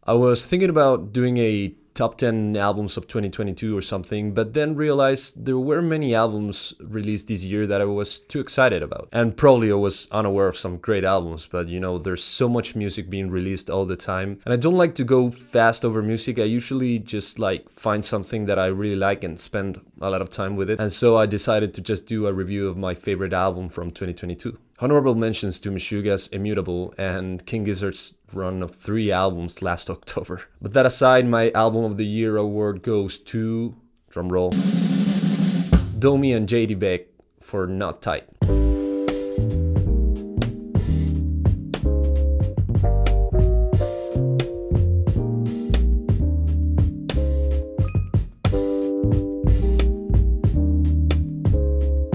I was thinking about doing a top 10 albums of 2022 or something, but then realized there were many albums released this year that I was too excited about. And probably I was unaware of some great albums, but there's so much music being released all the time. And I don't like to go fast over music. I usually just find something that I really like and spend a lot of time with it. And so I decided to just do a review of my favorite album from 2022. Honorable mentions to Meshuggah's Immutable and King Gizzard's run of 3 albums last October. But that aside, my Album of the Year award goes to, drumroll, Domi and JD Beck for Not Tight.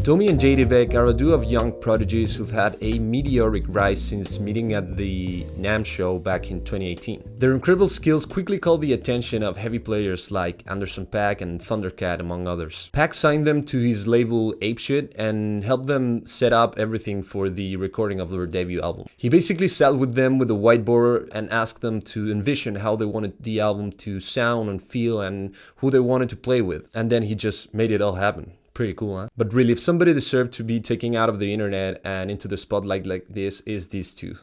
Domi and JD Beck are a duo of young prodigies who've had a meteoric rise since meeting at the NAMM show back in 2018. Their incredible skills quickly called the attention of heavy players like Anderson .Paak and Thundercat, among others. Paak signed them to his label Apeshit and helped them set up everything for the recording of their debut album. He basically sat with them with a whiteboard and asked them to envision how they wanted the album to sound and feel and who they wanted to play with. And then he just made it all happen. Pretty cool, huh? But really, if somebody deserved to be taken out of the internet and into the spotlight like this, is these two.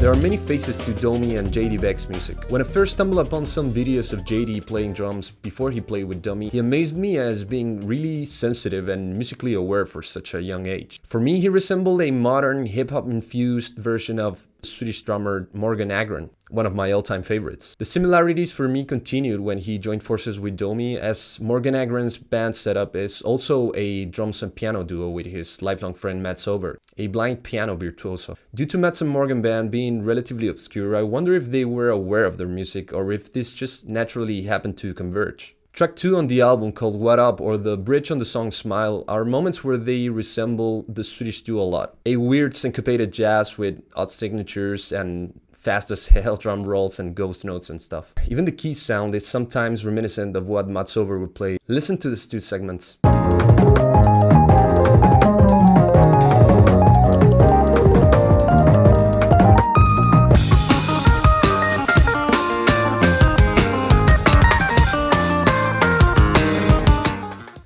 There are many faces to Domi and JD Beck's music. When I first stumbled upon some videos of JD playing drums before he played with Domi, he amazed me as being really sensitive and musically aware for such a young age. For me, he resembled a modern hip-hop infused version of Swedish drummer Morgan Agron, one of my all-time favorites. The similarities for me continued when he joined forces with Domi, as Morgan Agron's band setup is also a drums and piano duo with his lifelong friend Mats Oberg, a blind piano virtuoso. Due to Mats and Morgan band being relatively obscure, I wonder if they were aware of their music or if this just naturally happened to converge. Track 2 on the album, called What Up, or the bridge on the song Smile, are moments where they resemble the Swedish duo a lot. A weird syncopated jazz with odd signatures and fast as hell drum rolls and ghost notes and stuff. Even the key sound is sometimes reminiscent of what Mats Oberg would play. Listen to these 2 segments.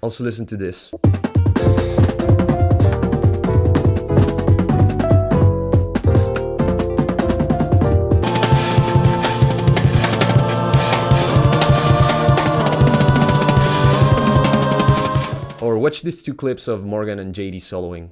Also listen to this. Or watch these 2 clips of Morgan and JD soloing.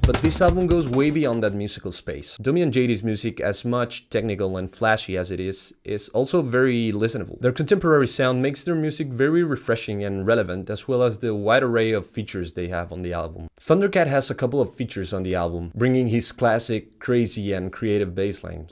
But this album goes way beyond that musical space. Domi and JD's music, as much technical and flashy as it is also very listenable. Their contemporary sound makes their music very refreshing and relevant, as well as the wide array of features they have on the album. Thundercat has a couple of features on the album, bringing his classic, crazy and creative bass lines.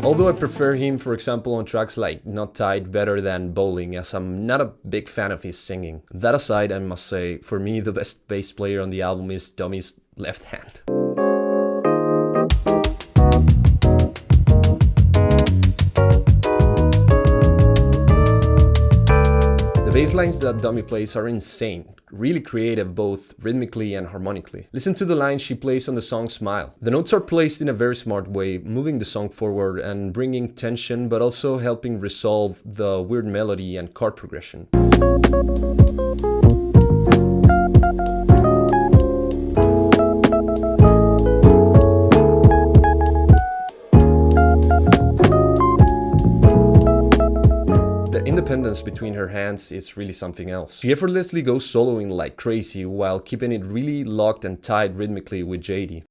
Although I prefer him, for example, on tracks like Not Tight better than Bowling, as I'm not a big fan of his singing. That aside, I must say, for me, the best bass player on the album is Domi's left hand. The bass lines that Domi plays are insane, really creative both rhythmically and harmonically. Listen to the lines she plays on the song Smile. The notes are placed in a very smart way, moving the song forward and bringing tension, but also helping resolve the weird melody and chord progression. balance between her hands is really something else. She effortlessly goes soloing like crazy while keeping it really locked and tight rhythmically with JD.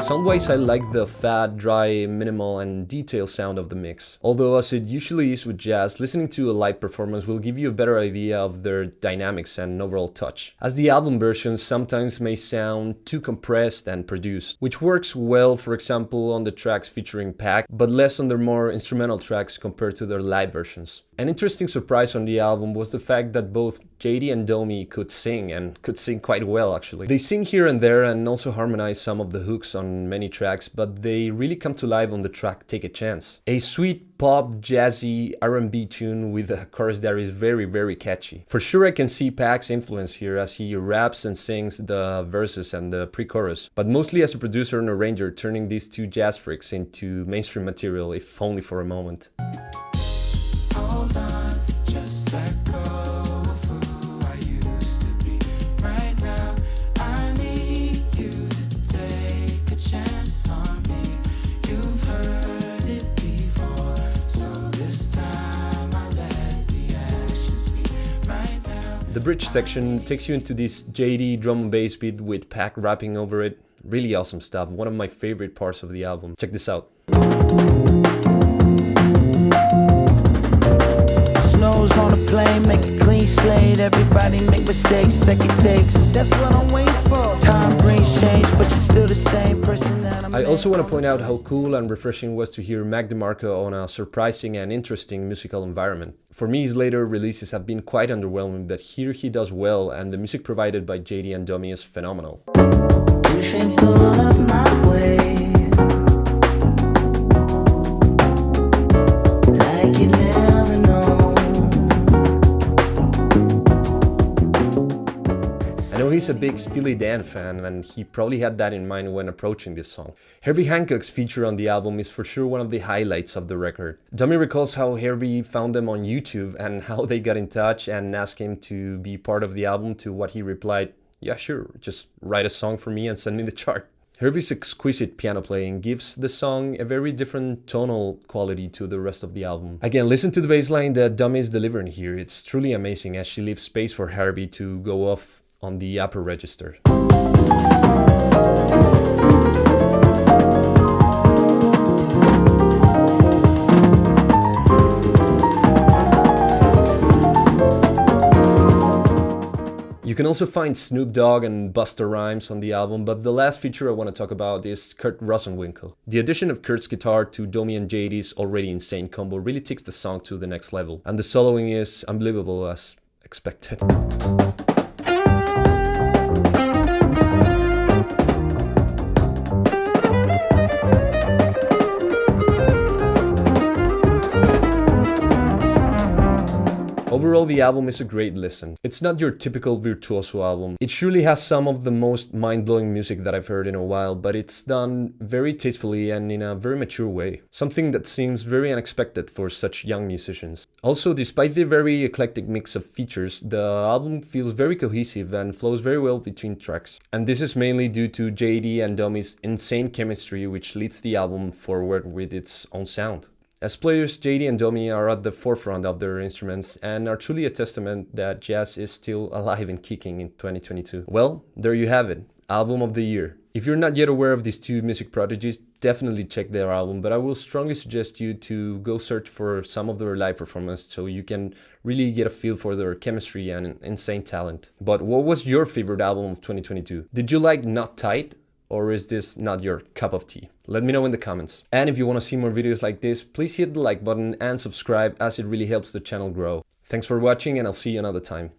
Soundwise, I like the fat, dry, minimal, and detailed sound of the mix. Although, as it usually is with jazz, listening to a live performance will give you a better idea of their dynamics and overall touch, as the album versions sometimes may sound too compressed and produced, which works well, for example, on the tracks featuring Pac, but less on their more instrumental tracks compared to their live versions. An interesting surprise on the album was the fact that both JD and Domi could sing, and could sing quite well actually. They sing here and there and also harmonize some of the hooks on many tracks, but they really come to life on the track Take a Chance. A sweet pop, jazzy R&B tune with a chorus that is very catchy. For sure I can see Pac's influence here as he raps and sings the verses and the pre-chorus, but mostly as a producer and arranger, turning these two jazz freaks into mainstream material, if only for a moment. The bridge section takes you into this JD drum and bass beat with Pac rapping over it. Really awesome stuff, one of my favorite parts of the album. Check this out. Snows on a plane, make a clean slate. Everybody make mistakes, second takes. That's what I'm waiting for. Time brings change, but you're still the same person that I also want to point out how cool and refreshing it was to hear Mac DeMarco on a surprising and interesting musical environment. For me, his later releases have been quite underwhelming, but here he does well, and the music provided by JD and Domi is phenomenal. You should pull up my way. Like you never know. I know he's a big Steely Dan fan, and he probably had that in mind when approaching this song. Herbie Hancock's feature on the album is for sure one of the highlights of the record. Domi recalls how Herbie found them on YouTube and how they got in touch and asked him to be part of the album, to what he replied, "Yeah, sure, just write a song for me and send me the chart." Herbie's exquisite piano playing gives the song a very different tonal quality to the rest of the album. Again, listen to the bass line that Domi is delivering here. It's truly amazing as she leaves space for Herbie to go off on the upper register. You can also find Snoop Dogg and Busta Rhymes on the album, but the last feature I want to talk about is Kurt Rosenwinkel. The addition of Kurt's guitar to Domi and JD's already insane combo really takes the song to the next level, and the soloing is unbelievable as expected. Overall, the album is a great listen. It's not your typical virtuoso album. It surely has some of the most mind-blowing music that I've heard in a while, but it's done very tastefully and in a very mature way. Something that seems very unexpected for such young musicians. Also, despite the very eclectic mix of features, the album feels very cohesive and flows very well between tracks. And this is mainly due to JD and Domi's insane chemistry, which leads the album forward with its own sound. As players, JD and Domi are at the forefront of their instruments and are truly a testament that jazz is still alive and kicking in 2022. Well, there you have it, Album of the Year. If you're not yet aware of these two music prodigies, definitely check their album, but I will strongly suggest you to go search for some of their live performances so you can really get a feel for their chemistry and insane talent. But what was your favorite album of 2022? Did you like Not Tight? Or is this not your cup of tea? Let me know in the comments. And if you want to see more videos like this, please hit the like button and subscribe, as it really helps the channel grow. Thanks for watching, and I'll see you another time.